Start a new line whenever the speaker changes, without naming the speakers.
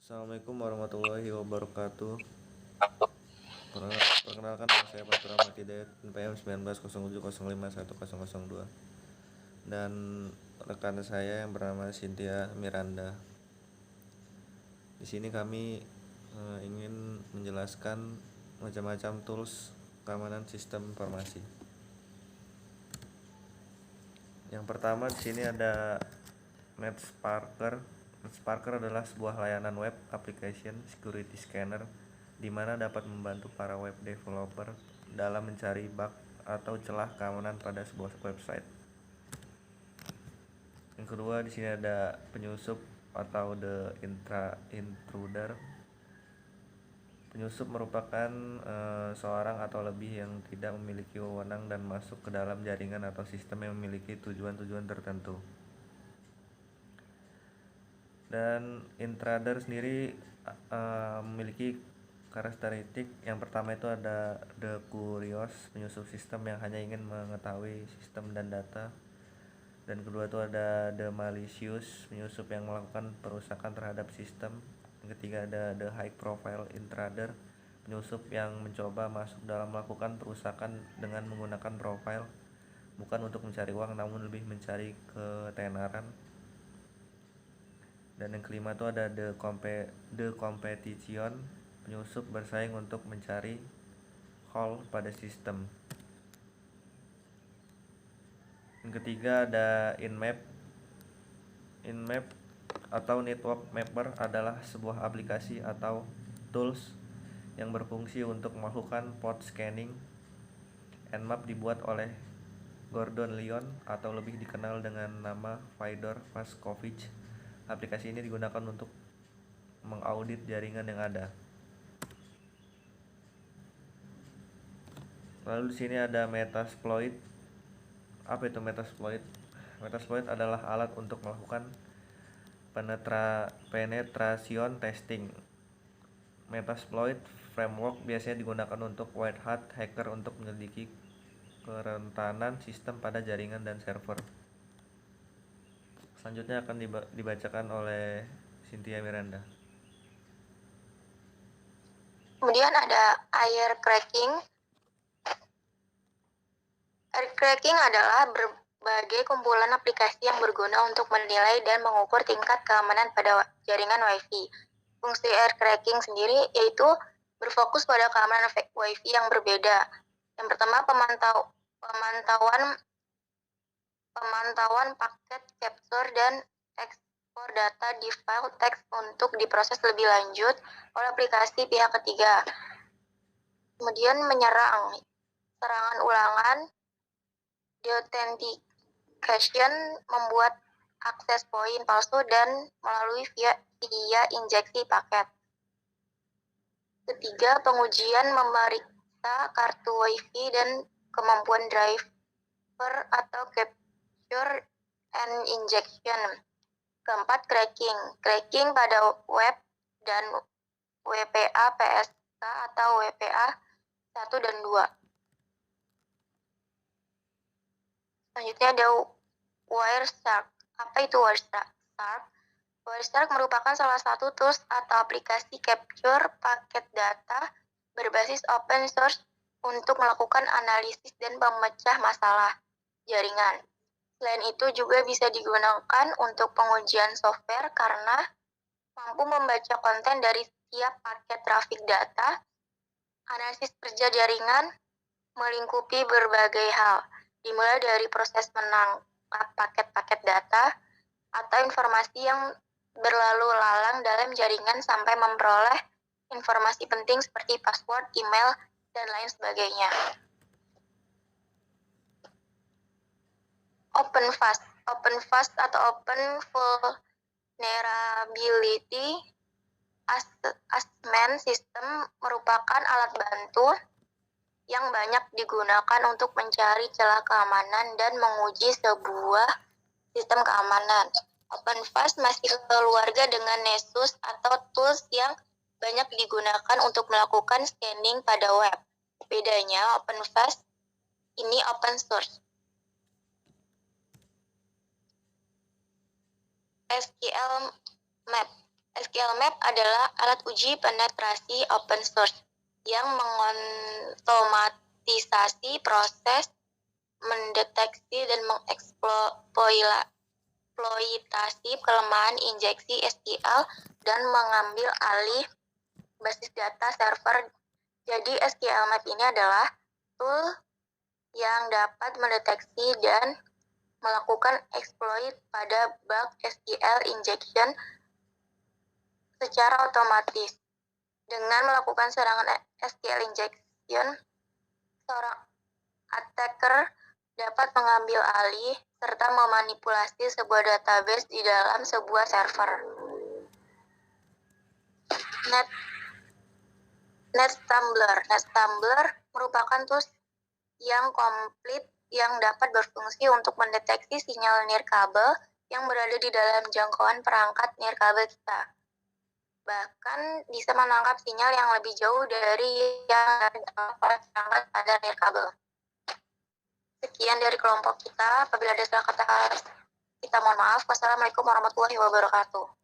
Assalamualaikum warahmatullahi wabarakatuh. Perkenalkan nama saya Fatur Ahmad Hidayat, NPM 1907051002, dan rekan saya yang bernama Cynthia Miranda. Di sini kami ingin menjelaskan macam-macam tools keamanan sistem informasi. Yang pertama di sini ada NetSparker. NetSparker adalah sebuah layanan web application security scanner di mana dapat membantu para web developer dalam mencari bug atau celah keamanan pada sebuah website. Yang kedua di sini ada penyusup atau the intruder. Penyusup merupakan seorang atau lebih yang tidak memiliki wewenang dan masuk ke dalam jaringan atau sistem yang memiliki tujuan-tujuan tertentu. Dan intruder sendiri memiliki karakteristik. Yang pertama itu ada the curious, penyusup sistem yang hanya ingin mengetahui sistem dan data. Dan kedua itu ada the malicious, penyusup yang melakukan perusakan terhadap sistem. Yang ketiga ada the high profile intruder, penyusup yang mencoba masuk dalam melakukan perusakan dengan menggunakan profile bukan untuk mencari uang namun lebih mencari ketenaran. Dan yang kelima itu ada the competition, penyusup bersaing untuk mencari hole pada sistem. Yang ketiga ada InMap. InMap atau Network Mapper adalah sebuah aplikasi atau tools yang berfungsi untuk melakukan port scanning. Nmap dibuat oleh Gordon Leon atau lebih dikenal dengan nama Fedor Vaskovich. Aplikasi ini digunakan untuk mengaudit jaringan yang ada. Lalu di sini ada Metasploit. Apa itu Metasploit? Metasploit adalah alat untuk melakukan penetration testing. Metasploit framework biasanya digunakan untuk white hat hacker untuk menyelidiki kerentanan sistem pada jaringan dan server. Selanjutnya akan dibacakan oleh Cynthia Miranda.
Kemudian ada air cracking. Air cracking adalah berbagai kumpulan aplikasi yang berguna untuk menilai dan mengukur tingkat keamanan pada jaringan Wi-Fi. Fungsi air cracking sendiri yaitu berfokus pada keamanan Wi-Fi yang berbeda. Yang pertama, pemantauan paket capture dan ekspor data di file teks untuk diproses lebih lanjut oleh aplikasi pihak ketiga. Kemudian serangan ulangan. Deauthentication membuat akses poin palsu dan melalui via injeksi paket. Ketiga, pengujian memeriksa kartu Wi-Fi dan kemampuan driver atau capture and injection. Keempat, cracking. Cracking pada web dan WPA PSK atau WPA 1 dan 2. Selanjutnya ada Wireshark. Apa itu Wireshark? Wireshark merupakan salah satu tools atau aplikasi capture paket data berbasis open source untuk melakukan analisis dan pemecah masalah jaringan. Selain itu juga bisa digunakan untuk pengujian software karena mampu membaca konten dari setiap paket traffic data. Analisis kerja jaringan melingkupi berbagai hal, dimulai dari proses menangkap paket-paket data atau informasi yang berlalu lalang dalam jaringan sampai memperoleh informasi penting seperti password, email, dan lain sebagainya. OpenFast atau Open Vulnerability Assessment System merupakan alat bantu yang banyak digunakan untuk mencari celah keamanan dan menguji sebuah sistem keamanan. OpenFast masih keluarga dengan Nessus atau tools yang banyak digunakan untuk melakukan scanning pada web. Bedanya, OpenFast ini open source. SQL Map. SQL Map adalah alat uji penetrasi open source yang mengotomatisasi proses mendeteksi dan mengeksploitasi kelemahan injeksi SQL dan mengambil alih basis data server. Jadi SQL Map ini adalah tool yang dapat mendeteksi dan melakukan exploit pada bug SQL injection secara otomatis. Dengan melakukan serangan SQL injection, seorang attacker dapat mengambil alih serta memanipulasi sebuah database di dalam sebuah server. NetStumbler merupakan tools yang komplit yang dapat berfungsi untuk mendeteksi sinyal nirkabel yang berada di dalam jangkauan perangkat nirkabel kita. Bahkan bisa menangkap sinyal yang lebih jauh dari yang dapat perangkat pada nirkabel. Sekian dari kelompok kita. Apabila ada salah kata kita mohon maaf. Wassalamualaikum warahmatullahi wabarakatuh.